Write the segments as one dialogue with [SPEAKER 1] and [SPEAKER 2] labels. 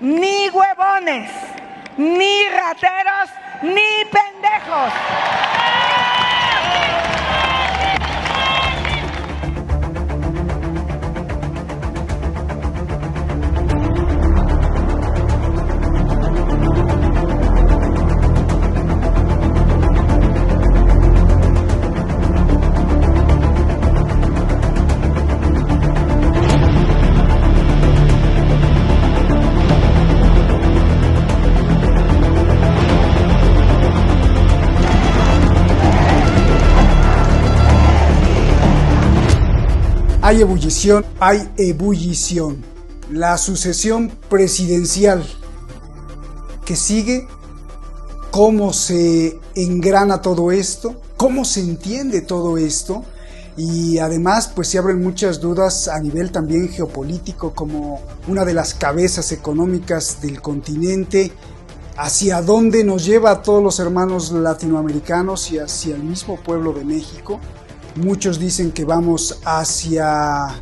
[SPEAKER 1] Ni huevones, ni rateros, ni pendejos.
[SPEAKER 2] Hay ebullición. La sucesión presidencial que sigue, cómo se engrana todo esto, cómo se entiende todo esto, y además pues se abren muchas dudas a nivel también geopolítico, como una de las cabezas económicas del continente, hacia dónde nos lleva a todos los hermanos latinoamericanos y hacia el mismo pueblo de México. Muchos dicen que vamos hacia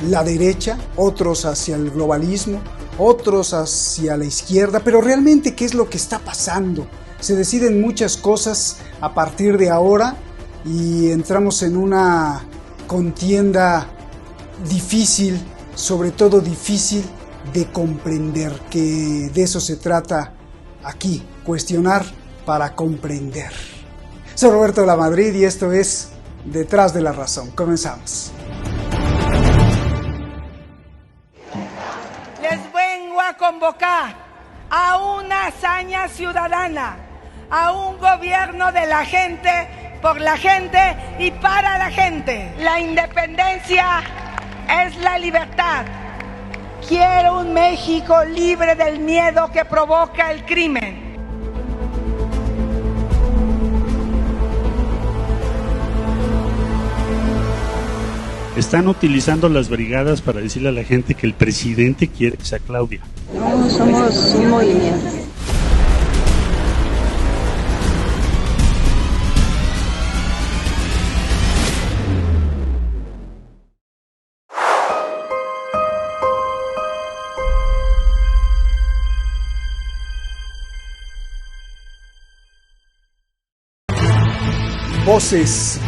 [SPEAKER 2] la derecha, otros hacia el globalismo, otros hacia la izquierda, pero realmente ¿qué es lo que está pasando? Se deciden muchas cosas a partir de ahora y entramos en una contienda difícil, sobre todo difícil de comprender, que de eso se trata aquí, cuestionar para comprender. Soy Roberto de la Madrid y esto es Detrás de la Razón. Comenzamos.
[SPEAKER 1] Les vengo a convocar a una hazaña ciudadana, a un gobierno de la gente, por la gente y para la gente. La independencia es la libertad. Quiero un México libre del miedo que provoca el crimen.
[SPEAKER 3] Están utilizando las brigadas para decirle a la gente que el presidente quiere que sea Claudia.
[SPEAKER 4] No, somos un movimiento.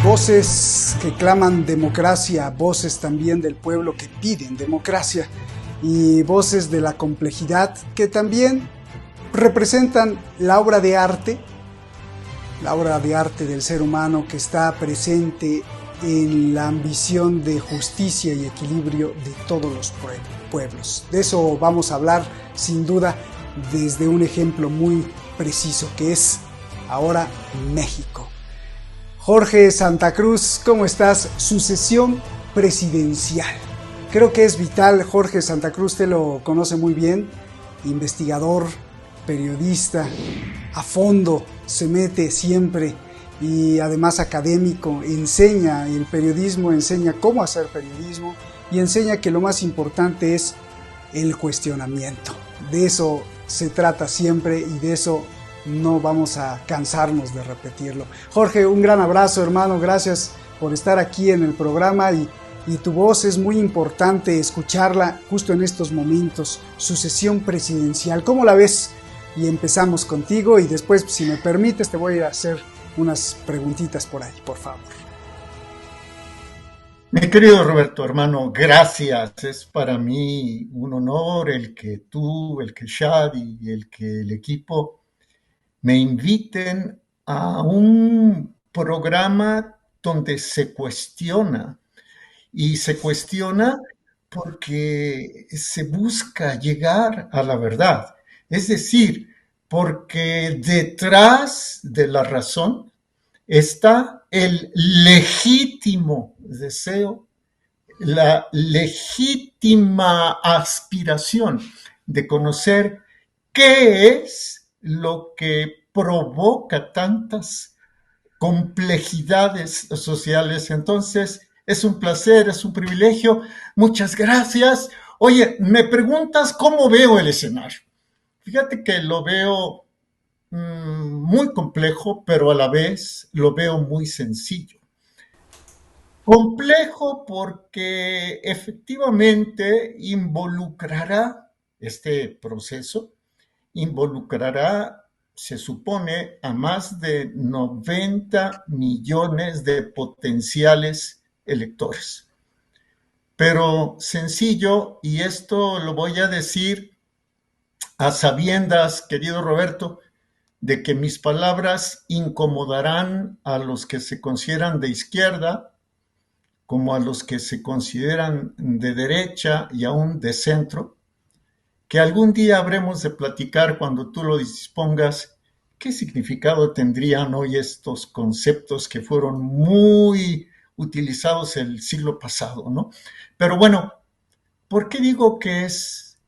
[SPEAKER 2] Voces que claman democracia, voces también del pueblo que piden democracia y voces de la complejidad que también representan la obra de arte del ser humano que está presente en la ambición de justicia y equilibrio de todos los pueblos. De eso vamos a hablar sin duda desde un ejemplo muy preciso que es ahora México. Jorge Santa Cruz, ¿cómo estás? Sucesión presidencial. Creo que es vital. Jorge Santa Cruz, te lo conoce muy bien, investigador, periodista, a fondo, se mete siempre y además académico, enseña el periodismo, enseña cómo hacer periodismo y enseña que lo más importante es el cuestionamiento. De eso se trata siempre y de eso no vamos a cansarnos de repetirlo. Jorge, un gran abrazo, hermano, gracias por estar aquí en el programa y tu voz es muy importante escucharla justo en estos momentos. Sucesión presidencial, ¿cómo la ves? Y empezamos contigo y después, si me permites, te voy a hacer unas preguntitas por ahí, por favor.
[SPEAKER 5] Mi querido Roberto, hermano, gracias. Es para mí un honor el que tú, el que Shadi y el equipo me inviten a un programa donde se cuestiona, y se cuestiona porque se busca llegar a la verdad. Es decir, porque detrás de la razón está el legítimo deseo, la legítima aspiración de conocer qué es lo que provoca tantas complejidades sociales. Entonces, es un placer, es un privilegio. Muchas gracias. Oye, me preguntas cómo veo el escenario. Fíjate que lo veo muy complejo, pero a la vez lo veo muy sencillo. Complejo porque efectivamente involucrará este proceso involucrará, se supone, a más de 90 millones de potenciales electores. Pero sencillo, y esto lo voy a decir a sabiendas, querido Roberto, de que mis palabras incomodarán a los que se consideran de izquierda, como a los que se consideran de derecha y aún de centro, que algún día habremos de platicar cuando tú lo dispongas, qué significado tendrían hoy estos conceptos que fueron muy utilizados el siglo pasado, ¿no? Pero bueno, ¿por qué digo que es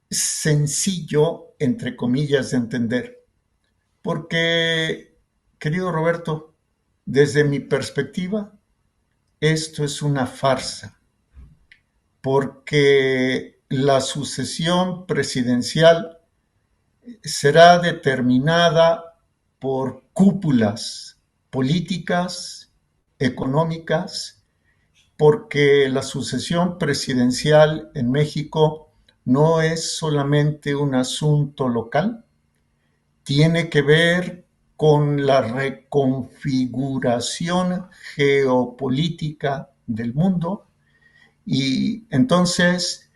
[SPEAKER 5] sencillo, entre comillas, de entender? Porque, querido Roberto, desde mi perspectiva, esto es una farsa, porque la sucesión presidencial será determinada por cúpulas políticas, económicas, porque la sucesión presidencial en México no es solamente un asunto local, tiene que ver con la reconfiguración geopolítica del mundo, y entonces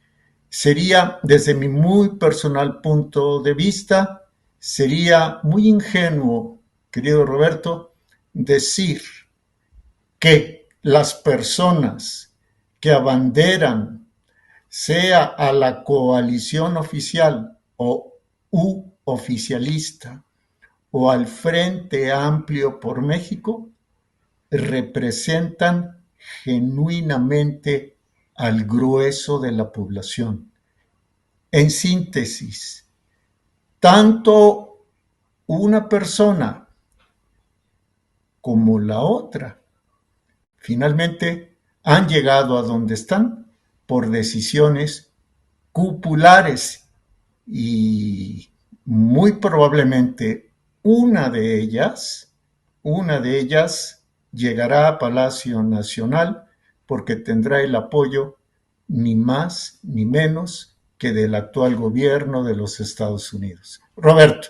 [SPEAKER 5] sería, desde mi muy personal punto de vista, sería muy ingenuo, querido Roberto, decir que las personas que abanderan, sea a la coalición oficial o oficialista o al Frente Amplio por México, representan genuinamente al grueso de la población. En síntesis, tanto una persona como la otra finalmente han llegado a donde están por decisiones cupulares, y muy probablemente una de ellas llegará a Palacio Nacional porque tendrá el apoyo ni más ni menos que del actual gobierno de los Estados Unidos. Roberto.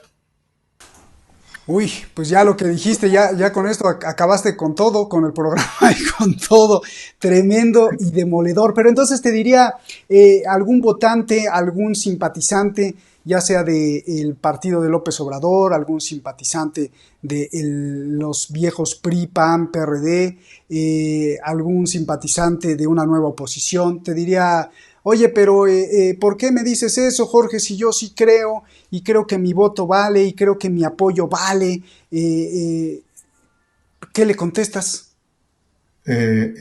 [SPEAKER 2] Uy, pues ya lo que dijiste, ya con esto acabaste con todo, con el programa y con todo, tremendo y demoledor. Pero entonces te diría, algún votante, algún simpatizante, ya sea del partido de López Obrador, algún simpatizante de los viejos PRI, PAN, PRD, algún simpatizante de una nueva oposición, te diría: oye, pero ¿por qué me dices eso, Jorge, si yo sí creo, y creo que mi voto vale, y creo que mi apoyo vale? ¿Qué le contestas?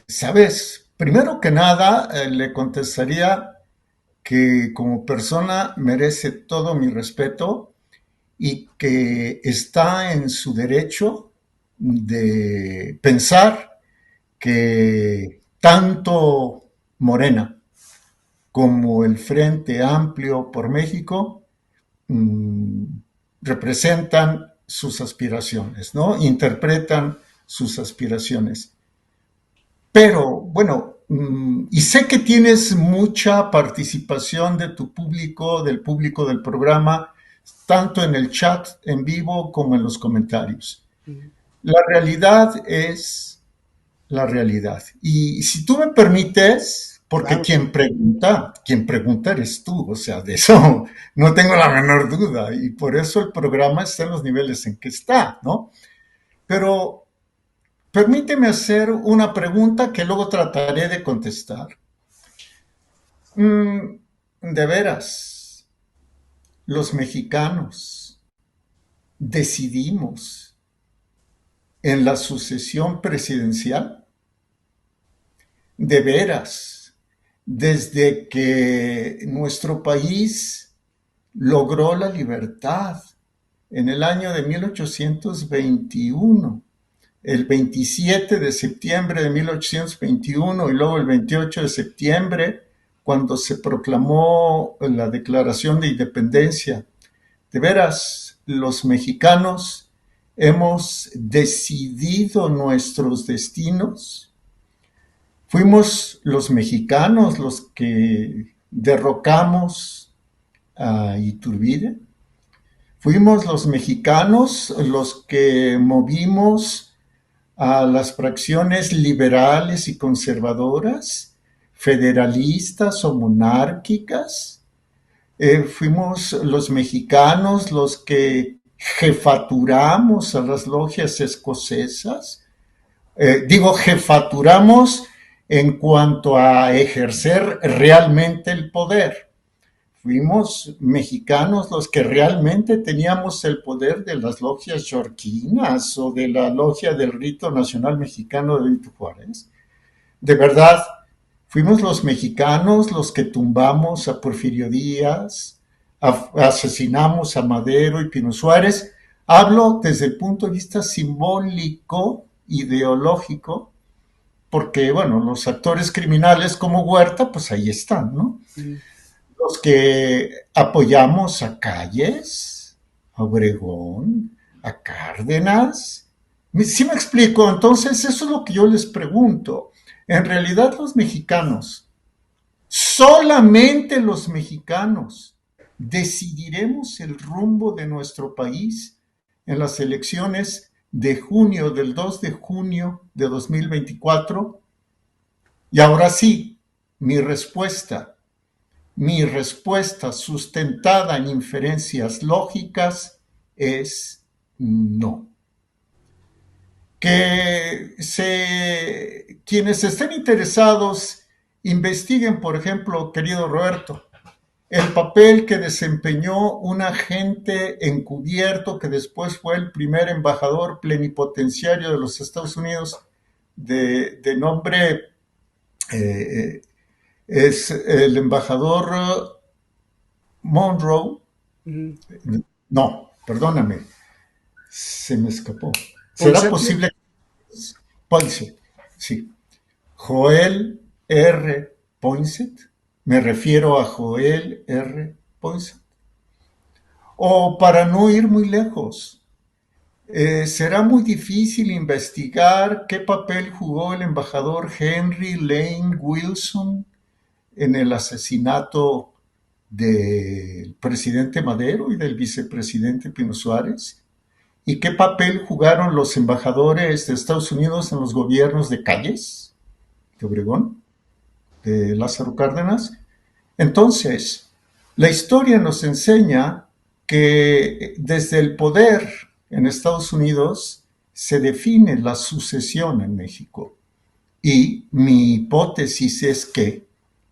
[SPEAKER 5] Sabes, primero que nada, le contestaría que como persona merece todo mi respeto y que está en su derecho de pensar que tanto Morena como el Frente Amplio por México representan sus aspiraciones, ¿no? Interpretan sus aspiraciones. Pero, bueno, y sé que tienes mucha participación de tu público, del público del programa, tanto en el chat en vivo como en los comentarios. La realidad es la realidad. Y si tú me permites, porque claro, quien pregunta eres tú, o sea, de eso no tengo la menor duda, y por eso el programa está en los niveles en que está, ¿no? Pero permíteme hacer una pregunta que luego trataré de contestar. ¿De veras los mexicanos decidimos en la sucesión presidencial? ¿De veras, desde que nuestro país logró la libertad en el año de 1821, el 27 de septiembre de 1821 y luego el 28 de septiembre, cuando se proclamó la Declaración de Independencia? De veras, los mexicanos hemos decidido nuestros destinos. Fuimos los mexicanos los que derrocamos a Iturbide. Fuimos los mexicanos los que movimos a las fracciones liberales y conservadoras, federalistas o monárquicas. Fuimos los mexicanos los que jefaturamos a las logias escocesas. Digo, jefaturamos en cuanto a ejercer realmente el poder. Fuimos mexicanos los que realmente teníamos el poder de las logias yorquinas o de la logia del Rito Nacional Mexicano de Benito Juárez. De verdad, fuimos los mexicanos los que tumbamos a Porfirio Díaz, asesinamos a Madero y Pino Suárez. Hablo desde el punto de vista simbólico, ideológico, porque, bueno, los actores criminales como Huerta, pues ahí están, ¿no? Los que apoyamos a Calles, a Obregón, a Cárdenas. ¿Sí me explico? Entonces, eso es lo que yo les pregunto. En realidad, los mexicanos, solamente los mexicanos, decidiremos el rumbo de nuestro país en las elecciones de junio, del 2 de junio de 2024. Y ahora sí, mi respuesta sustentada en inferencias lógicas es no. Quienes estén interesados investiguen, por ejemplo, querido Roberto, el papel que desempeñó un agente encubierto que después fue el primer embajador plenipotenciario de los Estados Unidos de nombre es el embajador Monroe. No, perdóname, se me escapó. ¿Será posible? Poinsett, sí. Joel R. Poinsett. Me refiero a Joel R. Poinsett. O para no ir muy lejos, será muy difícil investigar qué papel jugó el embajador Henry Lane Wilson en el asesinato del presidente Madero y del vicepresidente Pino Suárez. ¿Y qué papel jugaron los embajadores de Estados Unidos en los gobiernos de Calles, de Obregón, de Lázaro Cárdenas? Entonces, la historia nos enseña que desde el poder en Estados Unidos se define la sucesión en México. Y mi hipótesis es que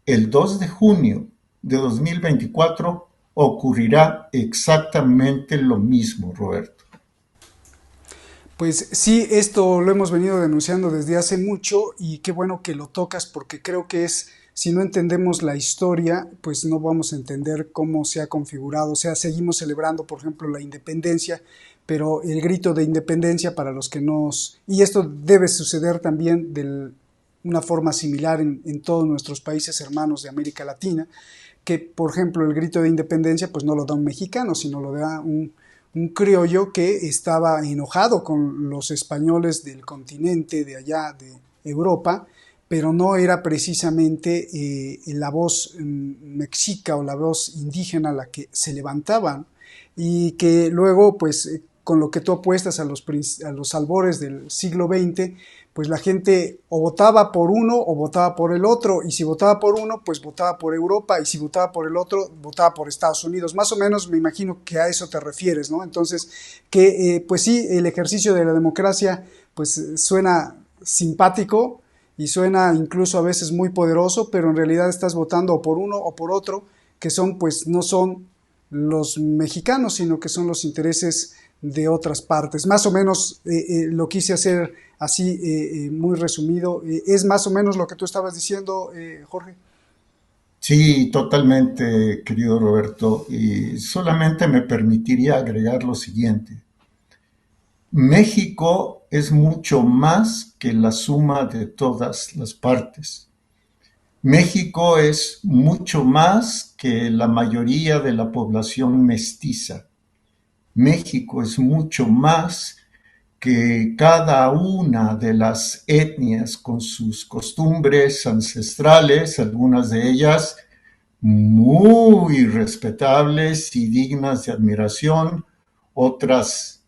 [SPEAKER 5] el 2 de junio de 2024 ocurrirá exactamente lo mismo, Roberto.
[SPEAKER 2] Pues sí, esto lo hemos venido denunciando desde hace mucho y qué bueno que lo tocas porque creo que si no entendemos la historia, pues no vamos a entender cómo se ha configurado. O sea, seguimos celebrando, por ejemplo, la independencia, pero el grito de independencia para los que y esto debe suceder también de una forma similar en todos nuestros países hermanos de América Latina, que, por ejemplo, el grito de independencia pues no lo da un mexicano, sino lo da un criollo que estaba enojado con los españoles del continente de allá de Europa, pero no era precisamente la voz mexica o la voz indígena la que se levantaban y que luego pues con lo que tú apuestas a los albores del siglo XX, pues la gente o votaba por uno o votaba por el otro, y si votaba por uno, pues votaba por Europa, y si votaba por el otro, votaba por Estados Unidos. Más o menos me imagino que a eso te refieres, ¿no? Entonces, que pues sí, el ejercicio de la democracia pues suena simpático y suena incluso a veces muy poderoso, pero en realidad estás votando o por uno o por otro, que son pues no son los mexicanos, sino que son los intereses de otras partes. Más o menos lo quise hacer así muy resumido. ¿Es más o menos lo que tú estabas diciendo, Jorge?
[SPEAKER 5] Sí, totalmente, querido Roberto. Y solamente me permitiría agregar lo siguiente. México es mucho más que la suma de todas las partes. México es mucho más que la mayoría de la población mestiza. México es mucho más que cada una de las etnias con sus costumbres ancestrales, algunas de ellas muy respetables y dignas de admiración, otras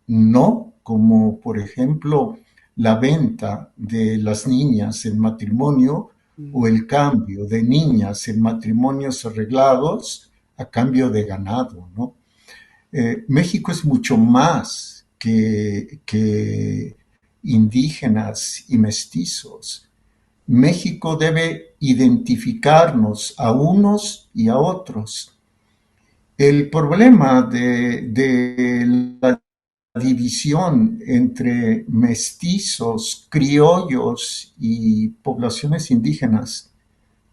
[SPEAKER 5] no, como por ejemplo la venta de las niñas en matrimonio o el cambio de niñas en matrimonios arreglados a cambio de ganado, ¿no? México es mucho más que indígenas y mestizos. México debe identificarnos a unos y a otros. El problema de la división entre mestizos, criollos y poblaciones indígenas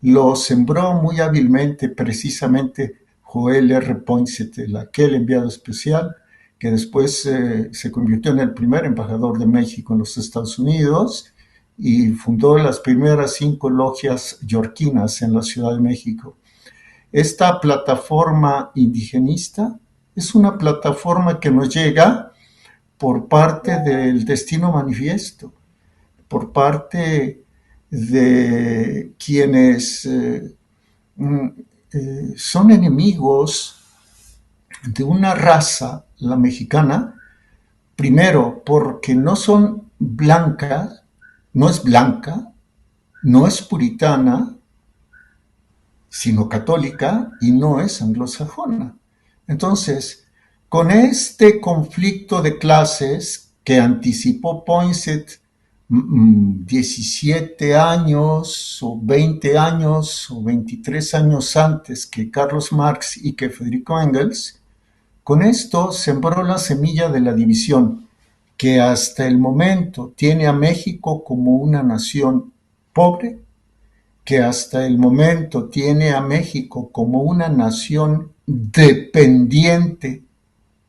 [SPEAKER 5] lo sembró muy hábilmente precisamente Joel R. Poinsettia, aquel enviado especial que después se convirtió en el primer embajador de México en los Estados Unidos y fundó las primeras 5 logias yorquinas en la Ciudad de México. Esta plataforma indigenista es una plataforma que nos llega por parte del Destino Manifiesto, por parte de quienes son enemigos de una raza, la mexicana, primero porque no son blancas, no es blanca, no es puritana, sino católica y no es anglosajona. Entonces, con este conflicto de clases que anticipó Poinsett 17 años o 20 años o 23 años antes que Carlos Marx y que Federico Engels, con esto sembró la semilla de la división que hasta el momento tiene a México como una nación pobre, que hasta el momento tiene a México como una nación dependiente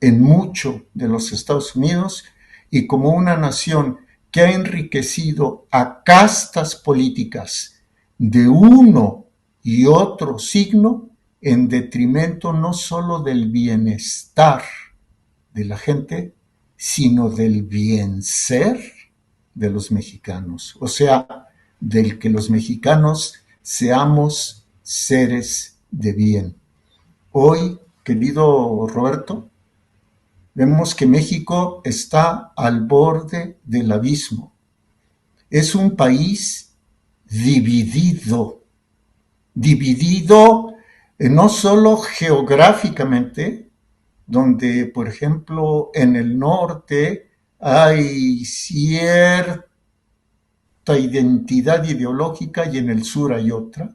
[SPEAKER 5] en mucho de los Estados Unidos y como una nación que ha enriquecido a castas políticas de uno y otro signo en detrimento no solo del bienestar de la gente, sino del bien ser de los mexicanos. O sea, del que los mexicanos seamos seres de bien. Hoy, querido Roberto, vemos que México está al borde del abismo. Es un país dividido no solo geográficamente, donde, por ejemplo, en el norte hay cierta identidad ideológica y en el sur hay otra,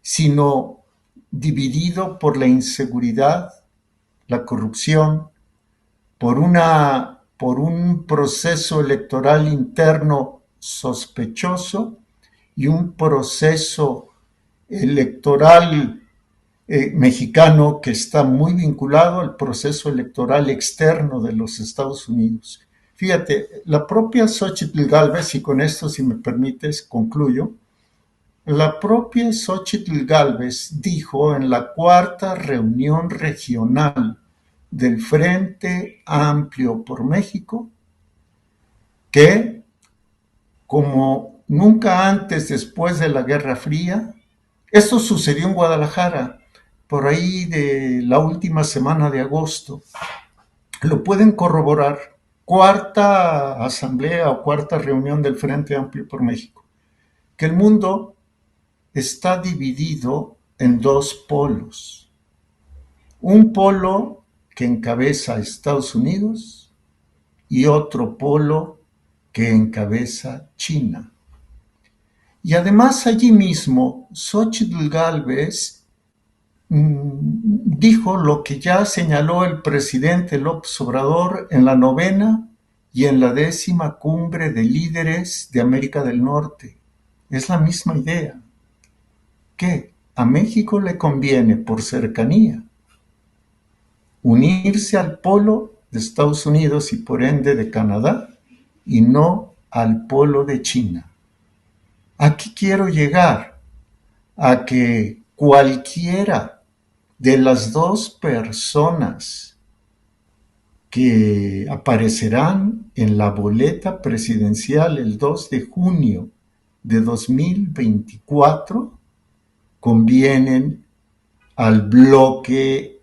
[SPEAKER 5] sino dividido por la inseguridad, la corrupción, por un proceso electoral interno sospechoso y un proceso electoral mexicano que está muy vinculado al proceso electoral externo de los Estados Unidos. Fíjate, la propia Xóchitl Gálvez, y con esto, si me permites, concluyo, la propia Xóchitl Gálvez dijo en la 4ª reunión regional del Frente Amplio por México que, como nunca antes después de la Guerra Fría, esto sucedió en Guadalajara, por ahí de la última semana de agosto, lo pueden corroborar, 4ª asamblea o 4ª reunión del Frente Amplio por México, que el mundo está dividido en 2 polos. Un polo que encabeza a Estados Unidos y otro polo que encabeza China. Y además allí mismo, Xóchitl Gálvez dijo lo que ya señaló el presidente López Obrador en la 9ª y en la 10ª cumbre de líderes de América del Norte. Es la misma idea, que a México le conviene, por cercanía, unirse al polo de Estados Unidos y por ende de Canadá y no al polo de China. Aquí quiero llegar a que cualquiera de las 2 personas que aparecerán en la boleta presidencial el 2 de junio de 2024 convienen al bloque,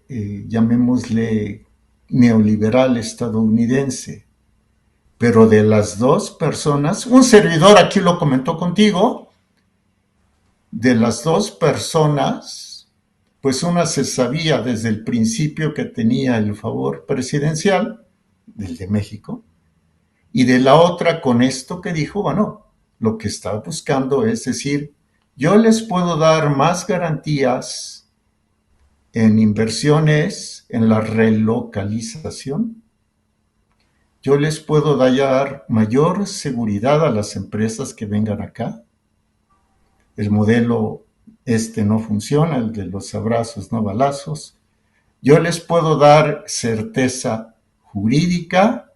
[SPEAKER 5] llamémosle, neoliberal estadounidense. Pero de las dos personas, un servidor aquí lo comentó contigo, de las dos personas, pues una se sabía desde el principio que tenía el favor presidencial, del de México, y de la otra con esto que dijo, bueno, lo que está buscando es decir, yo les puedo dar más garantías en inversiones, en la relocalización. Yo les puedo dar mayor seguridad a las empresas que vengan acá. El modelo no funciona, el de los abrazos, no balazos. Yo les puedo dar certeza jurídica,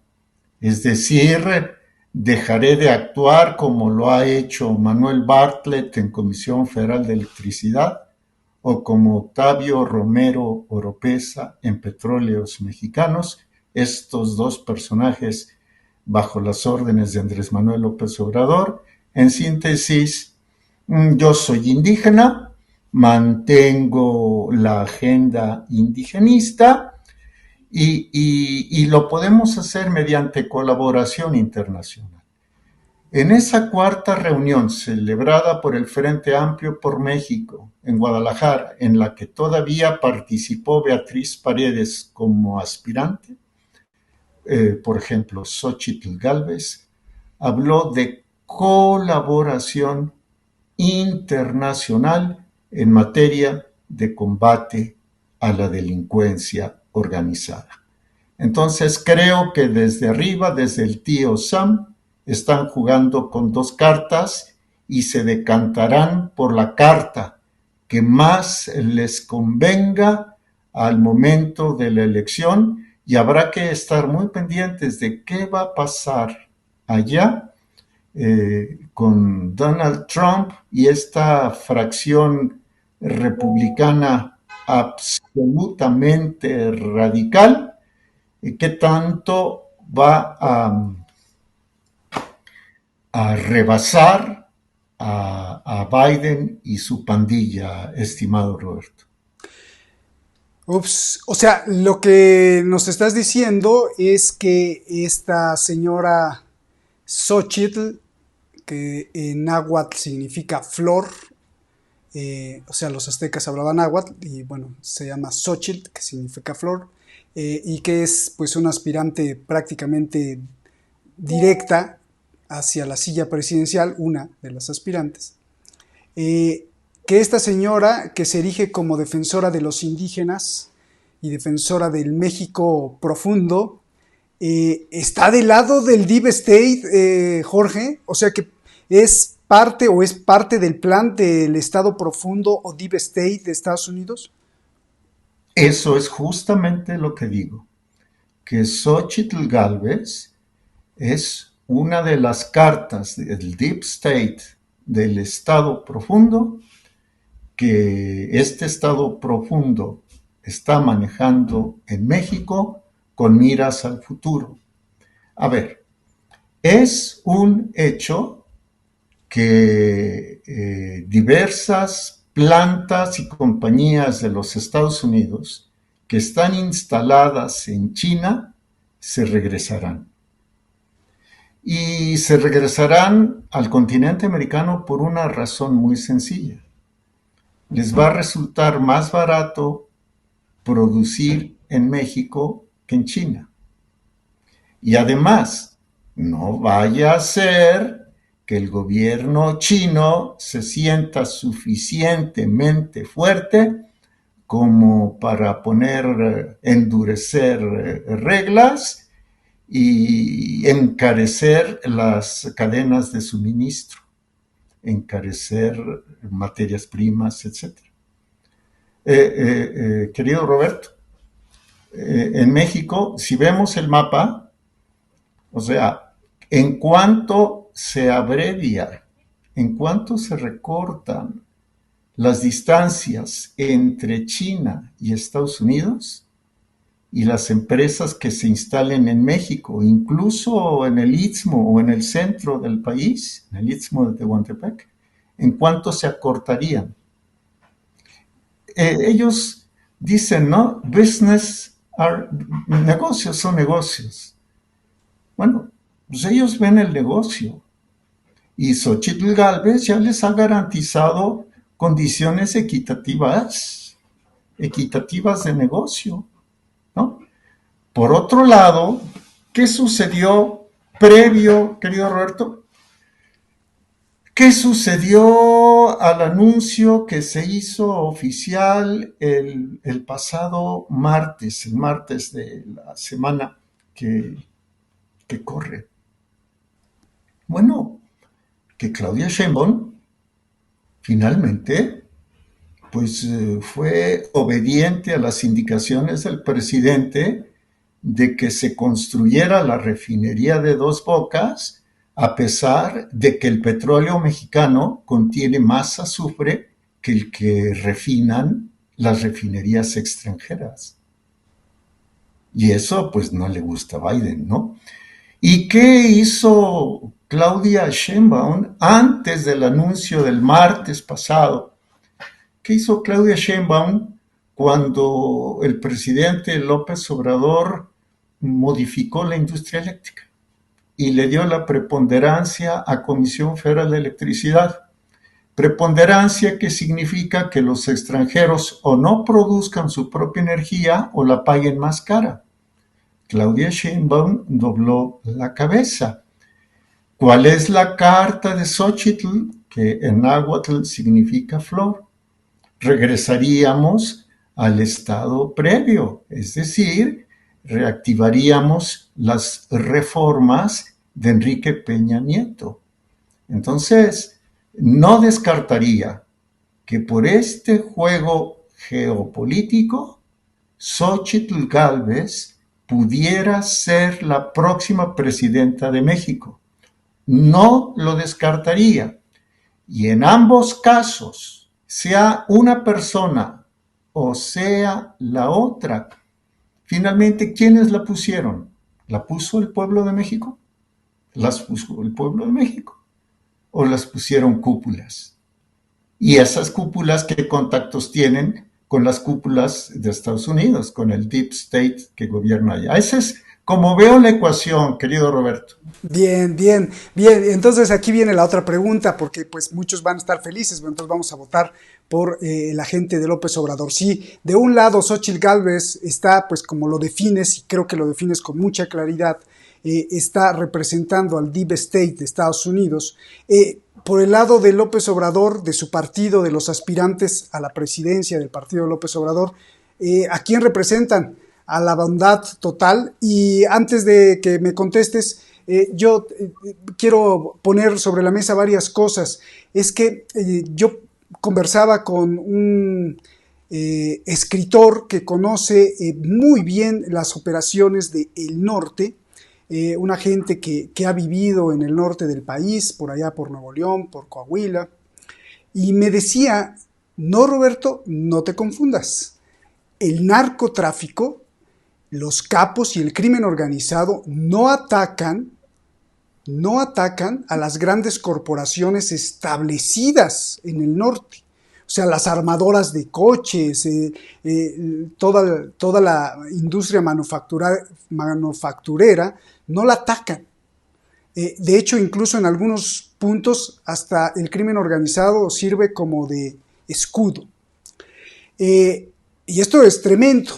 [SPEAKER 5] es decir, dejaré de actuar como lo ha hecho Manuel Bartlett en Comisión Federal de Electricidad o como Octavio Romero Oropesa en Petróleos Mexicanos, estos dos personajes bajo las órdenes de Andrés Manuel López Obrador. En síntesis, yo soy indígena, mantengo la agenda indigenista y lo podemos hacer mediante colaboración internacional. En esa cuarta reunión celebrada por el Frente Amplio por México en Guadalajara, en la que todavía participó Beatriz Paredes como aspirante, por ejemplo, Xóchitl Gálvez, habló de colaboración internacional en materia de combate a la delincuencia organizada. Entonces creo que desde arriba, desde el tío Sam, están jugando con dos cartas y se decantarán por la carta que más les convenga al momento de la elección, y habrá que estar muy pendientes de qué va a pasar allá con Donald Trump y esta fracción republicana absolutamente radical, qué tanto va a rebasar a Biden y su pandilla, estimado Roberto.
[SPEAKER 2] Ups, o sea, lo que nos estás diciendo es que esta señora Xóchitl, que en náhuatl significa flor, o sea, los aztecas hablaban náhuatl y bueno, se llama Xóchitl, que significa flor, y que es pues una aspirante prácticamente directa hacia la silla presidencial, una de las aspirantes, que esta señora, que se erige como defensora de los indígenas y defensora del México profundo, está del lado del Deep State, Jorge, o sea que es parte del plan del Estado profundo o Deep State de Estados Unidos.
[SPEAKER 5] Eso es justamente lo que digo, que Xóchitl Gálvez es una de las cartas del Deep State del Estado profundo, que este Estado profundo está manejando en México con miras al futuro. A ver, es un hecho que diversas plantas y compañías de los Estados Unidos que están instaladas en China se regresarán. Y se regresarán al continente americano por una razón muy sencilla. Les va a resultar más barato producir en México que en China. Y además, no vaya a ser que el gobierno chino se sienta suficientemente fuerte como para endurecer reglas y encarecer las cadenas de suministro, encarecer materias primas, etc. Querido Roberto, en México, si vemos el mapa, o sea, en cuanto se abrevia, en cuanto se recortan las distancias entre China y Estados Unidos y las empresas que se instalen en México, incluso en el Istmo o en el centro del país, en el Istmo de Tehuantepec, en cuánto se acortarían. ellos dicen, ¿no? Negocios son negocios. Bueno, pues ellos ven el negocio. Y Xóchitl Gálvez ya les ha garantizado condiciones equitativas de negocio, ¿no? Por otro lado, ¿qué sucedió previo, querido Roberto? ¿Qué sucedió al anuncio que se hizo oficial el pasado martes, el martes de la semana que corre? Bueno, que Claudia Sheinbaum finalmente pues fue obediente a las indicaciones del presidente de que se construyera la refinería de Dos Bocas, a pesar de que el petróleo mexicano contiene más azufre que el que refinan las refinerías extranjeras. Y eso pues no le gusta a Biden, ¿no? ¿Y qué hizo Claudia Sheinbaum antes del anuncio del martes pasado? ¿Qué hizo Claudia Sheinbaum cuando el presidente López Obrador modificó la industria eléctrica y le dio la preponderancia a Comisión Federal de Electricidad? Preponderancia que significa que los extranjeros o no produzcan su propia energía o la paguen más cara. Claudia Sheinbaum dobló la cabeza. ¿Cuál es la carta de Xóchitl, que en náhuatl significa flor? Regresaríamos al estado previo, es decir, reactivaríamos las reformas de Enrique Peña Nieto. Entonces, no descartaría que por este juego geopolítico, Xóchitl Gálvez pudiera ser la próxima presidenta de México. No lo descartaría. Y en ambos casos, sea una persona o sea la otra, finalmente, ¿quiénes la pusieron? ¿La puso el pueblo de México? ¿Las puso el pueblo de México? ¿O las pusieron cúpulas? Y esas cúpulas, ¿qué contactos tienen con las cúpulas de Estados Unidos, con el Deep State que gobierna allá? Esa es como veo la ecuación, querido Roberto.
[SPEAKER 2] Bien. Entonces aquí viene la otra pregunta, porque pues muchos van a estar felices, entonces vamos a votar por la gente de López Obrador. Sí, de un lado Xóchitl Gálvez está, pues como lo defines, y creo que lo defines con mucha claridad, está representando al Deep State de Estados Unidos. Por el lado de López Obrador, de su partido, de los aspirantes a la presidencia del partido de López Obrador, ¿a quién representan? A la bondad total. Y antes de que me contestes, yo quiero poner sobre la mesa varias cosas. Es que yo conversaba con un escritor que conoce muy bien las operaciones del norte, una gente que ha vivido en el norte del país, por allá por Nuevo León, por Coahuila, y me decía, no, Roberto, no te confundas, el narcotráfico, los capos y el crimen organizado no atacan a las grandes corporaciones establecidas en el norte. O sea, las armadoras de coches, toda la industria manufacturera no la atacan. De hecho, incluso en algunos puntos hasta el crimen organizado sirve como de escudo. Y esto es tremendo.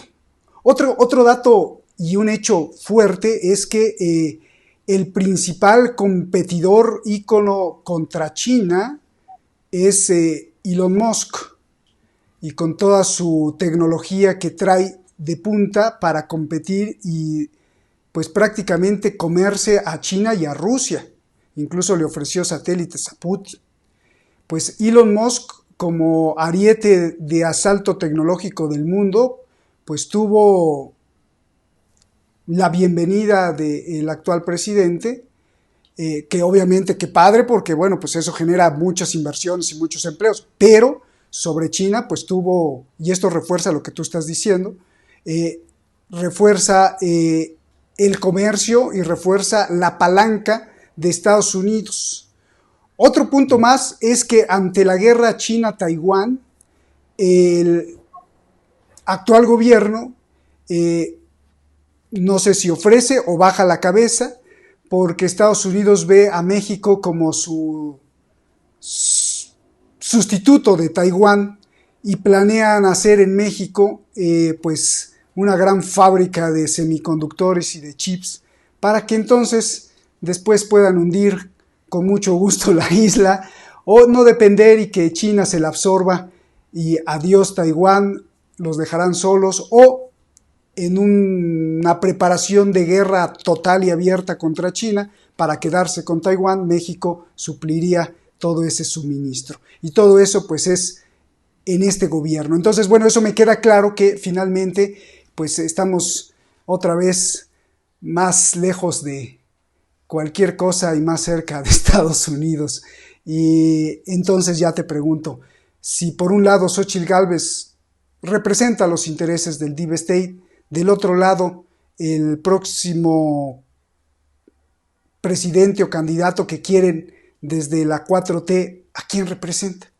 [SPEAKER 2] Otro dato y un hecho fuerte es que el principal competidor ícono contra China es Elon Musk, y con toda su tecnología que trae de punta para competir y pues prácticamente comerse a China y a Rusia. Incluso le ofreció satélites a Putin. Pues Elon Musk, como ariete de asalto tecnológico del mundo, pues tuvo la bienvenida del actual presidente, que obviamente que padre, porque bueno, pues eso genera muchas inversiones y muchos empleos, pero sobre China pues tuvo, y esto refuerza lo que tú estás diciendo, refuerza el comercio y refuerza la palanca de Estados Unidos. Otro punto más es que ante la guerra China-Taiwán, actual gobierno no sé si ofrece o baja la cabeza, porque Estados Unidos ve a México como su sustituto de Taiwán y planean hacer en México pues una gran fábrica de semiconductores y de chips para que entonces después puedan hundir con mucho gusto la isla o no depender y que China se la absorba y adiós Taiwán, los dejarán solos, o en una preparación de guerra total y abierta contra China para quedarse con Taiwán, México supliría todo ese suministro. Y todo eso pues es en este gobierno. Entonces, bueno, eso me queda claro que finalmente pues estamos otra vez más lejos de cualquier cosa y más cerca de Estados Unidos. Y entonces ya te pregunto, si por un lado Xóchitl Gálvez representa los intereses del Deep State, del otro lado el próximo presidente o candidato que quieren desde la 4T, ¿a quién representa?